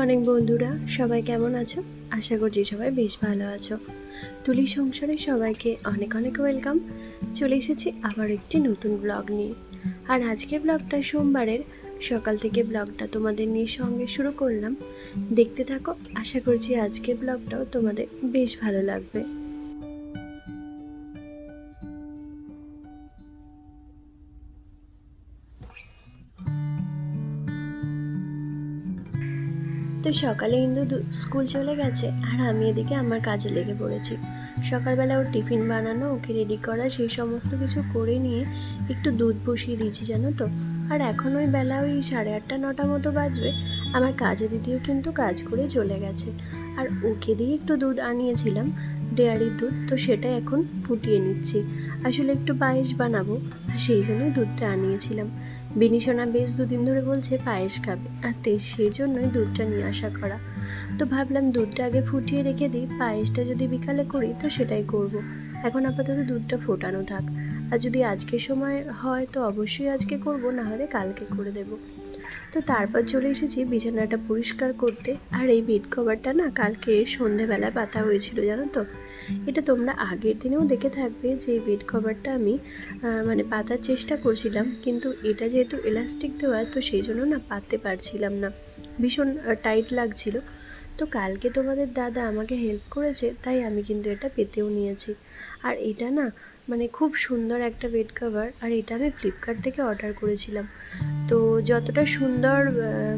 Morning বন্ধুরা, সবাই কেমন আছো? আশা করছি সবাই বেশ ভালো আছো। তুলি সংসারে সবাইকে অনেক অনেক ওয়েলকাম। চলে এসেছি আবার একটি নতুন ব্লগ নিয়ে। আর আজকের ব্লগটা সোমবারের সকাল থেকে ব্লগটা তোমাদের নিয়ে সঙ্গে শুরু করলাম। দেখতে থাকো, আশা করছি আজকের ব্লগটাও তোমাদের বেশ ভালো লাগবে। তো সকালে ইন্দু স্কুল চলে গেছে আর আমি এদিকে আমার কাজে লেগে পড়েছি। সকালবেলা ওর টিফিন বানানো, ওকে রেডি করা, সেই সমস্ত কিছু করে নিয়ে একটু দুধ বসিয়ে দিয়েছি জানো তো। আর এখন ওই বেলা ওই 8:30 9টা মতো বাজবে। আমার কাজে দিদিও কিন্তু কাজ করে চলে গেছে। আর ওকে দিয়ে একটু দুধ আনিয়েছিলাম, ডেয়ারির দুধ, তো সেটা এখন ফুটিয়ে নিচ্ছি। আসলে একটু পায়েস বানাবো আর সেই জন্যই দুধটা আনিয়েছিলাম। বিনিশোনা বেশ দুদিন ধরে বলছে পায়েস খাবে, আর সেই জন্যই দুধটা নিয়ে আসা করা। তো ভাবলাম দুধটা আগে ফুটিয়ে রেখে দিই, পায়েসটা যদি বিকালে করি তো সেটাই করব। এখন আপাতত দুধটা ফোটানো থাক। আর যদি আজকে সময় হয় তো অবশ্যই আজকে করব, না হলে কালকে করে দেব। তো তারপর চলে এসেছি বিছানাটা পরিষ্কার করতে। আর এই বেড কভারটা না কালকে সন্ধেবেলায় পাতা হয়েছিল জানো তো। এটা তোমরা আগের দিনেও দেখে থাকবে যে বেড কভারটা আমি পাতার চেষ্টা করছিলাম, কিন্তু এটা যেহেতু এলাস্টিক দেওয়া তো সেই জন্য না পাততে পারছিলাম না, ভীষণ টাইট লাগছিল। তো কালকে তোমাদের দাদা আমাকে হেল্প করেছে, তাই আমি কিন্তু এটা পেতেও নিয়েছি। আর এটা না খুব সুন্দর একটা বেড কভার। আর এটা আমি ফ্লিপকার্ট থেকে অর্ডার করেছিলাম। তো যতটা সুন্দর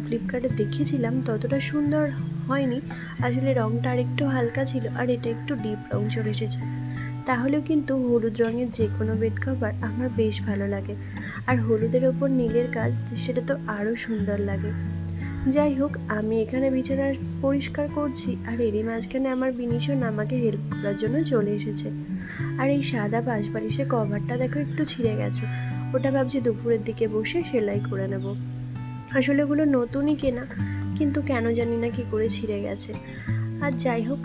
ফ্লিপকার্টে দেখেছিলাম ততটা সুন্দর হয়নি। আসলে রঙটা আরেকটু হালকা ছিল, আর এটা একটু ডিপ রঙ চলে এসেছে। তাহলেও কিন্তু হলুদ রঙের যে কোনো বেড কভার আমার বেশ ভালো লাগে। আর হলুদের ওপর নীলের কাজ, সেটা তো আরও সুন্দর লাগে। যাই হোক, আমি এখানে বিছানা পরিষ্কার করছি, আর এরই মাঝখানে আমার বিনিশন আমাকে হেল্প করার জন্য চলে এসেছে। আর এই সাদা বালিশের কভারটা দেখো একটু ছিঁড়ে গেছে, ওটা ভাবছি দুপুরের দিকে বসে সেলাই করে নেব। আসলে ওগুলো নতুনই কেনা, কিন্তু কেন জানি না কি করে ছিঁড়ে গেছে। আর যাই হোক,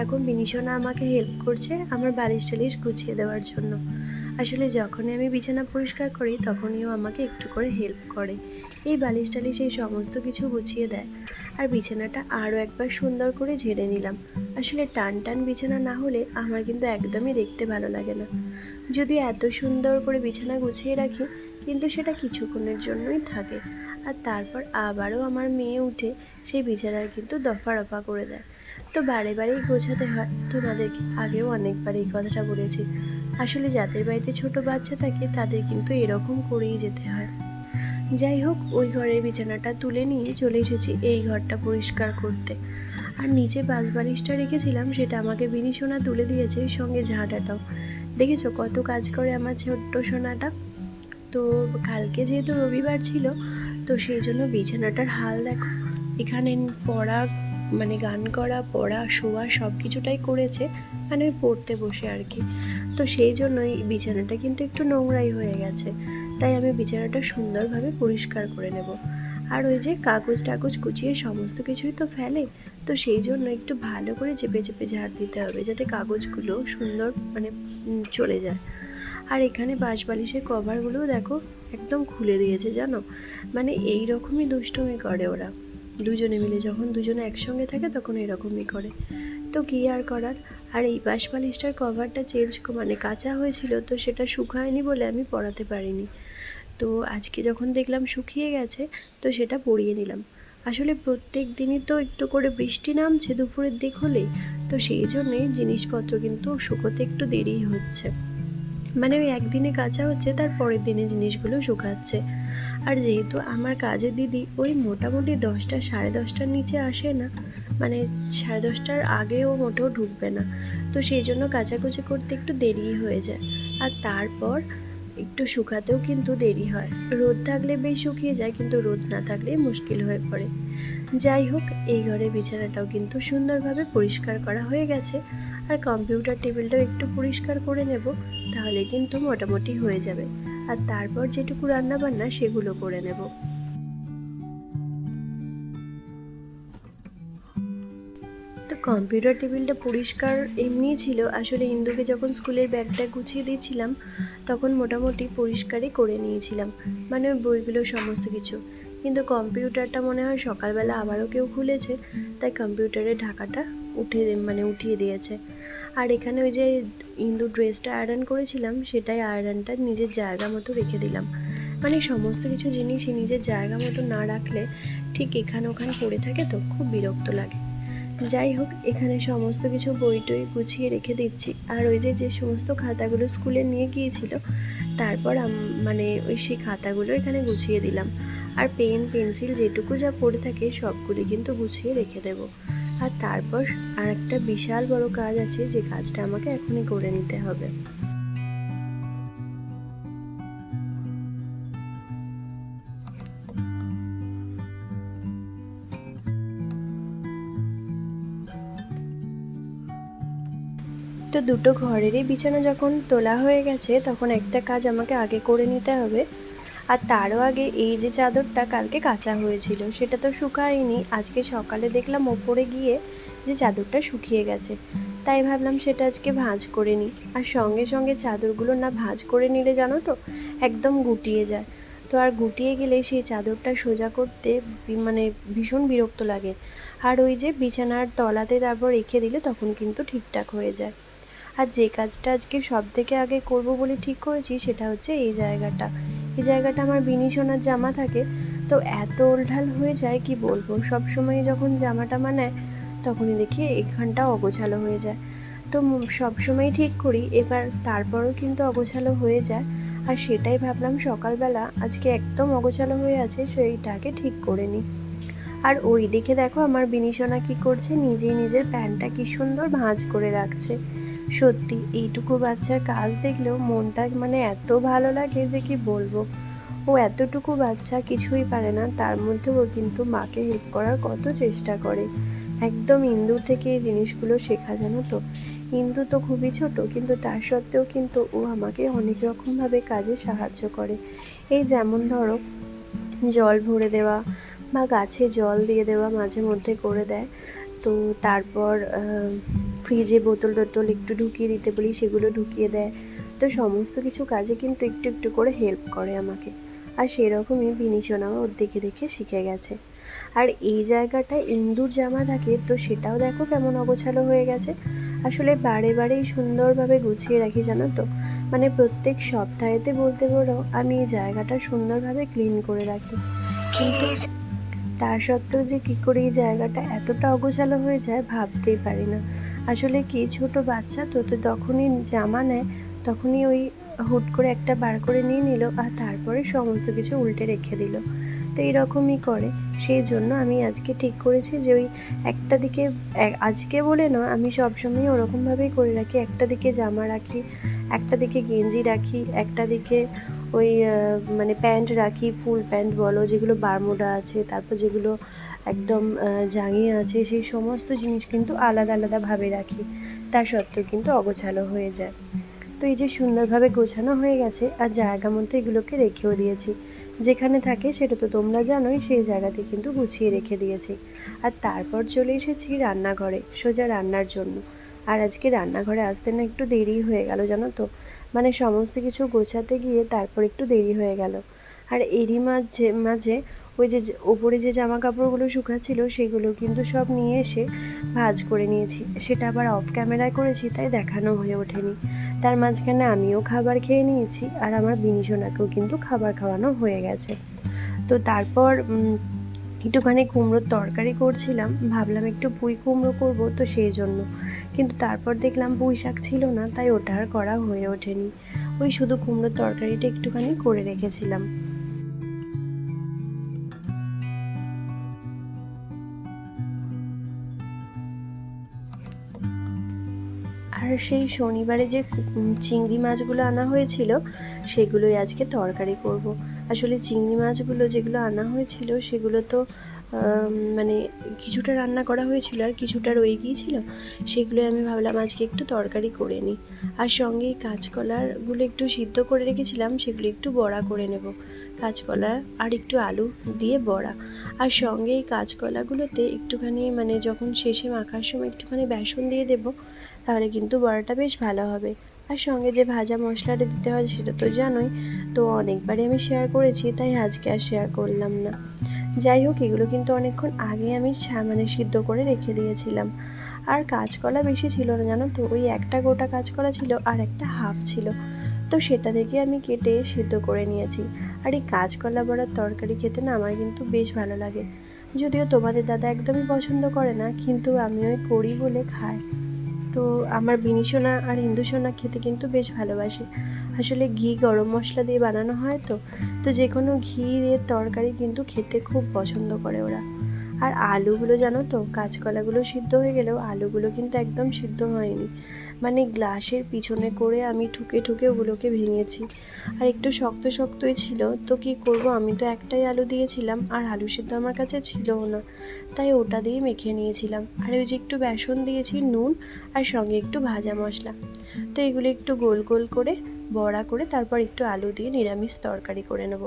এখন বিনিশনা আমাকে হেল্প করছে আমার বালিশ টালিশ গুছিয়ে দেওয়ার জন্য। আসলে যখনই আমি বিছানা পরিষ্কার করি তখনই ও আমাকে একটু করে হেল্প করে, এই বালিশ টালিশ এই সমস্ত কিছু গুছিয়ে দেয়। আর বিছানাটা আরও একবার সুন্দর করে ঝেড়ে নিলাম। আসলে টান টান বিছানা না হলে আমার কিন্তু একদমই দেখতে ভালো লাগে না। যদি এত সুন্দর করে বিছানা গুছিয়ে রাখি, কিন্তু সেটা কিছুক্ষণের জন্যই থাকে। আর তারপর আবারও আমার মেয়ে উঠে সেই বিছানার কিন্তু দফা রফা করে দেয়। তো বারে বারেই গোছাতে হয়। তোমাদেরকে আগেও অনেকবার এই কথাটা বলেছি। আসলে যাদের বাড়িতে ছোট বাচ্চা থাকে তাদের কিন্তু এরকম করেই যেতে হয়। যাই হোক, ওই ঘরের বিছানাটা তুলে নিয়ে চলে এসেছি এই ঘরটা পরিষ্কার করতে। আর নিচে বালিশটা রেখেছিলাম, সেটা আমাকে বিনিশোনা তুলে দিয়েছে, সঙ্গে ঝাঁটাটাও। দেখেছো কত কাজ করে আমার ছোট্ট সোনাটা। তো কালকে যেহেতু রবিবার ছিল, তো সেই জন্য বিছানাটার হাল দেখো। এখানে পড়া গান করা, পড়া, শোয়া সব কিছুটাই করেছে, পড়তে বসে আর কি। তো সেই জন্যই বিছানাটা কিন্তু একটু নোংরাই হয়ে গেছে। তাই আমি বিছানাটা সুন্দরভাবে পরিষ্কার করে নেব। আর ওই যে কাগজ টাগজ কুচিয়ে সমস্ত কিছুই তো ফেলে, তো সেই জন্য একটু ভালো করে চেপে চেপে ঝাড় দিতে হবে, যাতে কাগজগুলো সুন্দর চলে যায়। আর এখানে বালিশের কভারগুলোও দেখো একদম খুলে দিয়েছে জানো। এই রকমই দুষ্টুমি করে ওরা দুজনে মিলে, যখন দুজনে একসঙ্গে থাকে তখন এরকমই করে। তো কী আর করার। আর এই বালিশটার কভারটা কাঁচা হয়েছিল, তো সেটা শুকায়নি বলে আমি পরাতে পারিনি। তো আজকে যখন দেখলাম শুকিয়ে গেছে, তো সেটা পরিয়ে নিলাম। আসলে প্রত্যেক দিনই তো একটু করে বৃষ্টি নামছে দুপুরের দিক হলেই, তো সেই জন্যেই জিনিসপত্র কিন্তু শুকোতে একটু দেরি হচ্ছে। ওই একদিনে কাঁচা হচ্ছে, তার পরের দিনে জিনিসগুলো শুকাচ্ছে। আর যেহেতু আমার কাজের দিদি ওই মোটামুটি 10টা 10:30টার নিচে আসে না, 10:30টার আগেও মোটেও ঢুকবে না, তো সেই জন্য কাচাকুচি করতে একটু দেরি হয়ে যায়। আর তারপর একটু শুকাতেও কিন্তু দেরি হয়। রোদ থাকলে বেশ শুকিয়ে যায়, কিন্তু রোদ না থাকলে মুশকিল হয়ে পড়ে। যাই হোক, এই ঘরের বিছানাটাও কিন্তু সুন্দরভাবে পরিষ্কার করা হয়ে গেছে। আর কম্পিউটার টেবিলটাও একটু পরিষ্কার করে নেব, তাহলে কিন্তু মোটামুটি হয়ে যাবে। আর তারপর যেটুকু রান্নাবান্না সেগুলো করে নেব। তো কম্পিউটার টেবিলটা পরিষ্কার এমনিই ছিল। আসলে ইন্দুকে যখন স্কুলের ব্যাগটা গুছিয়ে দিয়েছিলাম তখন মোটামুটি পরিষ্কারই করে নিয়েছিলাম, ওই বইগুলো সমস্ত কিছু। কিন্তু কম্পিউটারটা মনে হয় সকালবেলা আবারও কেউ খুলেছে, তাই কম্পিউটারের ঢাকাটা উঠিয়ে দিয়েছে। আর এখানে ওই যে ইন্দু ড্রেসটা আয়রন করেছিলাম, সেটাই আয়রনটা নিজের জায়গা মতো রেখে দিলাম। মানে সমস্ত কিছু জিনিসই নিজের জায়গা মতো না রাখলে ঠিক এখানে ওখানে পড়ে থাকে, তো খুব বিরক্ত লাগে। যাই হোক, এখানে সমস্ত কিছু বই টই গুছিয়ে রেখে দিচ্ছি। আর ওই যে সমস্ত খাতাগুলো স্কুলে নিয়ে গিয়েছিল, তারপর মানে ওই সেই খাতাগুলো এখানে গুছিয়ে দিলাম। আর পেন পেন্সিল যেটুকু যা পড়ে থাকে সবগুলি কিন্তু গুছিয়ে রেখে দেবো। আর তারপর আর একটা বিশাল বড় কাজ আছে, যে কাজটা আমাকে এখনই করে নিতে হবে। তো দুটো ঘরেরই বিছানা যখন তোলা হয়ে গেছে, তখন একটা কাজ আমাকে আগে করে নিতে হবে। আর তারও আগে এই যে চাদরটা কালকে কাচা হয়েছিল, সেটা তো শুকায়নি। আজকে সকালে দেখলাম ওপরে গিয়ে যে চাদরটা শুকিয়ে গেছে, তাই ভাবলাম সেটা আজকে ভাঁজ করে নিই। আর সঙ্গে সঙ্গে চাদরগুলো না ভাঁজ করে নিলে জানো তো একদম গুটিয়ে যায়। তো আর গুটিয়ে গেলে সেই চাদরটা সোজা করতে মানে ভীষণ বিরক্ত লাগে। আর ওই যে বিছানার তলাতে তারপর রেখে দিলে তখন কিন্তু ঠিকঠাক হয়ে যায়। আর যে কাজটা আজকে সব থেকে আগে করব বলে ঠিক করেছি, সেটা হচ্ছে এই জায়গাটা। এই জায়গাটা আমার বিনি সোনার জামা থাকে, তো এত ওলঢাল হয়ে যায় কি বলবো। সব সময় যখন জামা টামা নেয় তখনই দেখি এখানটা অগোছালো হয়ে যায়। তো সব সময় ঠিক করি, এবার তারপরও কিন্তু অগোছালো হয়ে যায়। আর সেটাই ভাবলাম সকালবেলা আজকে একদম অগোছালো হয়ে আছে, সেইটাকে ঠিক করে নিই। আর ওই দিকে দেখো আমার বিনিশোনা কি করছে, নিজেই নিজের প্যান্টটা কি সুন্দর ভাঁজ করে রাখছে। সত্যি এইটুকু বাচ্চার কাজ দেখলেও মনটা মানে এত ভালো লাগে যে কি বলবো। ও এতটুকু বাচ্চা কিছুই পারে না, তার মধ্যে ও কিন্তু মাকে হেল্প করার কত চেষ্টা করে। একদম ইন্দুর থেকে এই জিনিসগুলো শেখা, জানো তো। ইন্দু তো খুবই ছোট, কিন্তু তার সত্ত্বেও কিন্তু ও আমাকে অনেক রকমভাবে কাজে সাহায্য করে। এই যেমন ধরো জল ভরে দেওয়া বা গাছে জল দিয়ে দেওয়া মাঝে মধ্যে করে দেয়। তো তারপর ফ্রিজে বোতল টোতল একটু ঢুকিয়ে দিতে বলি, সেগুলো ঢুকিয়ে দেয়। তো সমস্ত কিছু কাজে কিন্তু একটু একটু করে হেল্প করে আমাকে। আর সেরকমই বিনিশোনাও ওর দেখে দেখে শিখে গেছে। আর এই জায়গাটায় ইন্দুর জামা থাকে, তো সেটাও দেখো কেমন অগোছালো হয়ে গেছে। আসলে বারে বারেই সুন্দরভাবে গুছিয়ে রাখি, জানো তো। মানে প্রত্যেক সপ্তাহেতে বলতে পারো আমি এই জায়গাটা সুন্দরভাবে ক্লিন করে রাখি। কিন্তু তা সত্ত্বেও যে কী করে এই জায়গাটা এতটা অগোছালো হয়ে যায় ভাবতেই পারি না। আসলে কি, ছোট বাচ্চা তো তো তখনই জামা নেয়, তখনই ওই হুট করে একটা বার করে নিয়ে নিল, আর তারপরে সমস্ত কিছু উল্টে রেখে দিল। তো এইরকমই করে। সেই জন্য আমি আজকে ঠিক করেছি যে ওই একটা দিকে, আজকে বলে নয়, আমি সবসময় ওরকমভাবেই করে রাখি। একটা দিকে জামা রাখি, একটা দিকে গেঞ্জি রাখি, একটা দিকে ওই মানে প্যান্ট রাখি, ফুল প্যান্ট বলো, যেগুলো বারমুডা আছে, তারপর যেগুলো একদম জাঙিয়ে আছে, সেই সমস্ত জিনিস কিন্তু আলাদা আলাদাভাবে রাখি। তা সত্ত্বেও কিন্তু অগোছালো হয়ে যায়। তো এই যে সুন্দরভাবে গোছানো হয়ে গেছে, আর জায়গা মতো এগুলোকে রেখেও দিয়েছি। যেখানে থাকে সেটা তো তোমরা জানোই, সেই জায়গাতে কিন্তু গুছিয়ে রেখে দিয়েছি। আর তারপর চলে এসেছি রান্নাঘরে, সোজা রান্নার জন্য। আর আজকে রান্নাঘরে আসতে না একটু দেরি হয়ে গেল, জানো তো। মানে সমস্ত কিছু গোছাতে গিয়ে তারপর একটু দেরি হয়ে গেল। আর এরই মাঝে মাঝে ওই যে ওপরে যে জামা কাপড়গুলো শুকাচ্ছিল, সেগুলো কিন্তু সব নিয়ে এসে ভাঁজ করে নিয়েছি। সেটা আবার অফ ক্যামেরায় করেছি, তাই দেখানো হয়ে ওঠেনি। তার মাঝখানে আমিও খাবার খেয়ে নিয়েছি, আর আমার বিনিশোনাকেও কিন্তু খাবার খাওয়ানো হয়ে গেছে। তো তারপর একটুখানি কুমড়োর তরকারি করছিলাম, ভাবলাম একটু পুঁই কুমড়ো করবো, তো সেই জন্য। কিন্তু তারপর দেখলাম পুঁই শাক ছিল না, তাই ওটা আর করা হয়ে ওঠেনি। ওই শুধু কুমড়োর তরকারিটা একটুখানি করে রেখেছিলাম। আর সেই শনিবারে যে চিংড়ি মাছগুলো আনা হয়েছিল, সেগুলোই আজকে তরকারি করব। আসলে চিংড়ি মাছগুলো যেগুলো আনা হয়েছিল, সেগুলো তো মানে কিছুটা রান্না করা হয়েছিল, আর কিছুটা রয়ে গিয়েছিল। সেগুলো আমি ভাবলাম আজকে একটু তরকারি করে নিই। আর সঙ্গে কাঁচকলাগুলো একটু সিদ্ধ করে রেখেছিলাম, সেগুলো একটু বড়া করে নেব। কাঁচকলা আর একটু আলু দিয়ে বড়া। আর সঙ্গে এই কাঁচকলাগুলোতে একটুখানি মানে যখন শেষে মাখার সময় একটুখানি বেসন দিয়ে দেবো, তাহলে কিন্তু বড়াটা বেশ ভালো হবে। আর সঙ্গে যে ভাজা মশলাটা দিতে হয় সেটা তো জানোই, তো অনেকবারই আমি শেয়ার করেছি, তাই আজকে আর শেয়ার করলাম না। যাই হোক, এগুলো কিন্তু অনেকক্ষণ আগে আমি মানে সিদ্ধ করে রেখে দিয়েছিলাম। আর কাঁচকলা বেশি ছিল না জানো তো, ওই একটা গোটা কাঁচকলা ছিল আর একটা হাফ ছিল, তো সেটা থেকে আমি কেটে সিদ্ধ করে নিয়েছি। আর এই কাঁচকলা বড়ার তরকারি খেতে না আমার কিন্তু বেশ ভালো লাগে, যদিও তোমাদের দাদা একদমই পছন্দ করে না, কিন্তু আমি ওই করি বলে খাই। তো আমার বিনিশোনা আর ইন্দুসোনা খেতে কিন্তু বেশ ভালোবাসে। আসলে ঘি গরম মশলা দিয়ে বানানো হয় তো, যে কোনো ঘি এর তরকারি কিন্তু খেতে খুব পছন্দ করে ওরা। আর আলুগুলো জানো তো, কাঁচকলাগুলো সিদ্ধ হয়ে গেলেও আলুগুলো কিন্তু একদম সিদ্ধ হয়নি, মানে গ্লাসের পিছনে করে আমি ঠুকে ঠুকে ওগুলোকে ভেঙেছি। আর একটু শক্ত শক্তই ছিল, তো কি করব, আমি তো একটাই আলু দিয়েছিলাম আর আলু সিদ্ধ আমার কাছে ছিলও না, তাই ওটা দিয়ে মেখে নিয়েছিলাম। আর ওই যে একটু বেসন দিয়েছি, নুন আর সঙ্গে একটু ভাজা মশলা। তো এগুলো একটু গোল গোল করে বড়া করে তারপর একটু আলু দিয়ে নিরামিষ তরকারি করে নেব।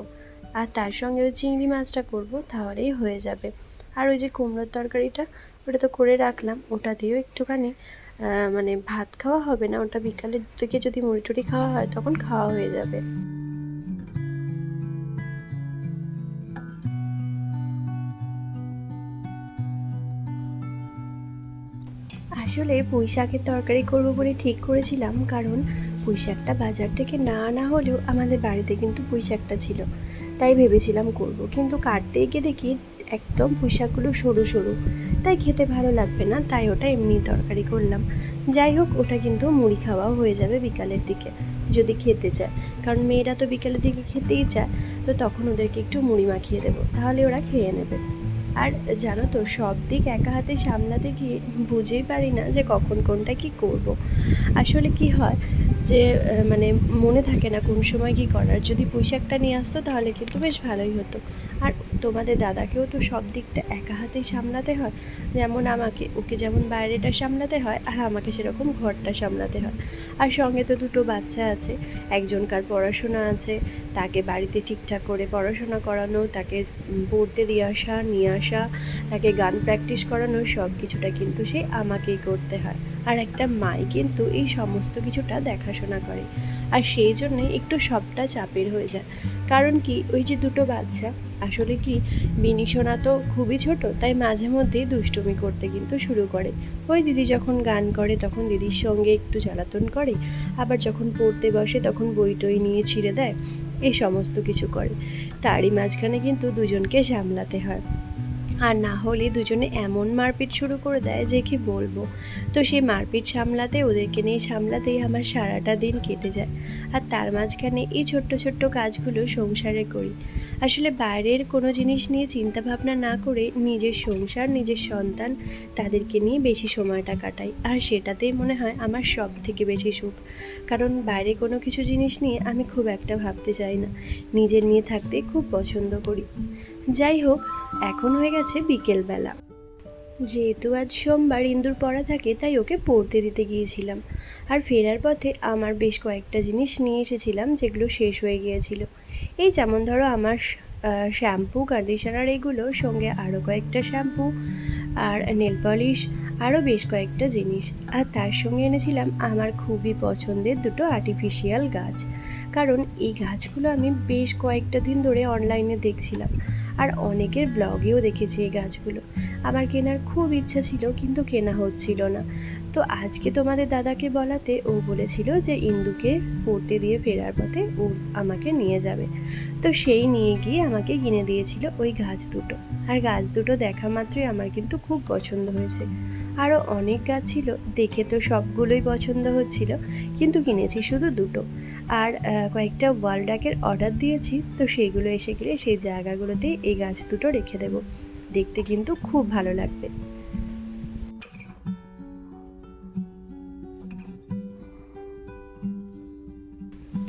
আর তার সঙ্গে ওই চিংড়ি মাছটা করব, তাহলেই হয়ে যাবে। আর ওই যে কুমড়োর তরকারিটা, ওটা তো করে রাখলাম, ওটা দিয়েও একটুখানি মানে ভাত খাওয়া হবে না, ওটা বিকালের দিকে যদি মুড়ি টুড়ি খাওয়া হয় তখন খাওয়া হয়ে যাবে। আসলে পুঁই শাকের তরকারি করবো বলে ঠিক করেছিলাম, কারণ পুঁই শাকটা বাজার থেকে না আনা হলেও আমাদের বাড়িতে কিন্তু পুঁই শাকটা ছিল, তাই ভেবেছিলাম করব। কিন্তু কাটতে গিয়ে দেখি একদম পুঁই শাকগুলো সরু সরু, তাই খেতে ভালো লাগবে না, তাই ওটা এমনি তরকারি করলাম। যাই হোক, ওটা কিন্তু মুড়ি খাওয়াও হয়ে যাবে বিকালের দিকে যদি খেতে চায়, কারণ মেয়েরা তো বিকালের দিকে খেতেই চায়, তো তখন ওদেরকে একটু মুড়ি মাখিয়ে দেবো, তাহলে ওরা খেয়ে নেবে। আর জানো তো, সব দিক একা হাতে সামলাতে গিয়ে বুঝেই পারি না যে কখন কোনটা কি করব। আসলে কি হয় যে মানে মনে থাকে না কোন সময় কি করার। যদি পুঁই শাকটা নিয়ে আসতো তাহলে কিন্তু বেশ ভালোই হতো। আর তোমাদের দাদাকেও তো সব দিকটা একা হাতেই সামলাতে হয়, যেমন আমাকে, ওকে যেমন বাইরেটা সামলাতে হয় আর আমাকে সেরকম ঘরটা সামলাতে হয়। আর সঙ্গে তো দুটো বাচ্চা আছে, একজনকার পড়াশোনা আছে, তাকে বাড়িতে ঠিকঠাক করে পড়াশোনা করানো, তাকে পড়তে দিয়ে আসা নিয়ে আসা, তাকে গান প্র্যাকটিস করানো, সব কিছুটা কিন্তু সে আমাকেই করতে হয়। আর একটা মাই কিন্তু এই সমস্ত কিছুটা দেখাশোনা করে, আর সেই জন্যে একটু সবটা চাপের হয়ে যায়। কারণ কি, ওই যে দুটো বাচ্চা, আসলে কি বিনিশোনা তো খুবই ছোট, তাই মাঝে মধ্যেই দুষ্টুমি করতে কিন্তু শুরু করে। ওই দিদি যখন গান করে তখন দিদির সঙ্গে একটু জ্বালাতন করে, আবার যখন পড়তে বসে তখন বই টই নিয়ে ছিঁড়ে দেয়, এই সমস্ত কিছু করে। তারই মাঝখানে কিন্তু দুজনকে সামলাতে হয়, আর না হলে দুজনে এমন মারপিট শুরু করে দেয় যে কি বলবো। তো সেই মারপিট সামলাতে, ওদেরকে নিয়ে সামলাতেই আমার সারাটা দিন কেটে যায়। আর তার মাঝখানে এই ছোট্ট ছোট্ট কাজগুলো সংসারে করি। আসলে বাইরের কোনো জিনিস নিয়ে চিন্তা ভাবনা না করে নিজের সংসার, নিজের সন্তান, তাদেরকে নিয়ে বেশি সময়টা কাটাই, আর সেটাতেই মনে হয় আমার সব থেকে বেশি সুখ। কারণ বাইরে কোনো কিছু জিনিস নিয়ে আমি খুব একটা ভাবতে চাই না, নিজের নিয়ে থাকতে খুব পছন্দ করি। যাই হোক, এখন হয়ে গেছে বিকেলবেলা। যেহেতু আজ সোমবার ইন্দুর পড়া থাকে, তাই ওকে পড়তে দিতে গিয়েছিলাম। আর ফেরার পথে আমার বেশ কয়েকটা জিনিস নিয়ে এসেছিলাম, যেগুলো শেষ হয়ে গিয়েছিল। এই যেমন ধরো আমার শ্যাম্পু, কন্ডিশনার, এগুলো, সঙ্গে আরও কয়েকটা শ্যাম্পু আর নেল পলিশ, আরও বেশ কয়েকটা জিনিস। আর তার সঙ্গে এনেছিলাম আমার খুবই পছন্দের দুটো আর্টিফিশিয়াল গাছ, কারণ এই গাছগুলো আমি বেশ কয়েকটা দিন ধরে অনলাইনে দেখছিলাম, আর অনেকের ব্লগেও দেখেছি এই গাছগুলো। আমার কেনার খুব ইচ্ছা ছিল, কিন্তু কেনা হচ্ছিল না। তো আজকে তোমাদের দাদাকে বলাতে ও বলেছিল যে ইন্দুকে পড়তে দিয়ে ফেরার পথে ও আমাকে নিয়ে যাবে, তো সেই নিয়ে গিয়ে আমাকে কিনে দিয়েছিল ওই গাছ দুটো। আর গাছ দুটো দেখা মাত্রই আমার কিন্তু খুব পছন্দ হয়েছে। আরও অনেক গাছ ছিল, দেখে তো সবগুলোই পছন্দ হচ্ছিল, কিন্তু কিনেছি শুধু দুটো। আর কয়েকটা ওয়াল ডাকের অর্ডার দিয়েছি, তো সেইগুলো এসে গেলে সেই জায়গাগুলোতেই এই গাছ দুটো রেখে দেবো। দেখতে কিন্তু খুব ভালো লাগবে।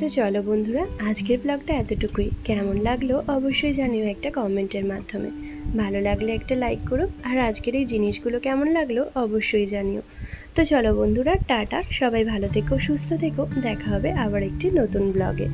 তো চলো বন্ধুরা, আজকের ব্লগটা এতটুকুই। কেমন লাগলো অবশ্যই জানিও একটা কমেন্টের মাধ্যমে। ভালো লাগলে একটা লাইক করো, আর আজকের এই জিনিসগুলো কেমন লাগলো অবশ্যই জানিও। তো চলো বন্ধুরা, টাটা, সবাই ভালো থেকো, সুস্থ থেকো, দেখা হবে আবার একটি নতুন ব্লগে।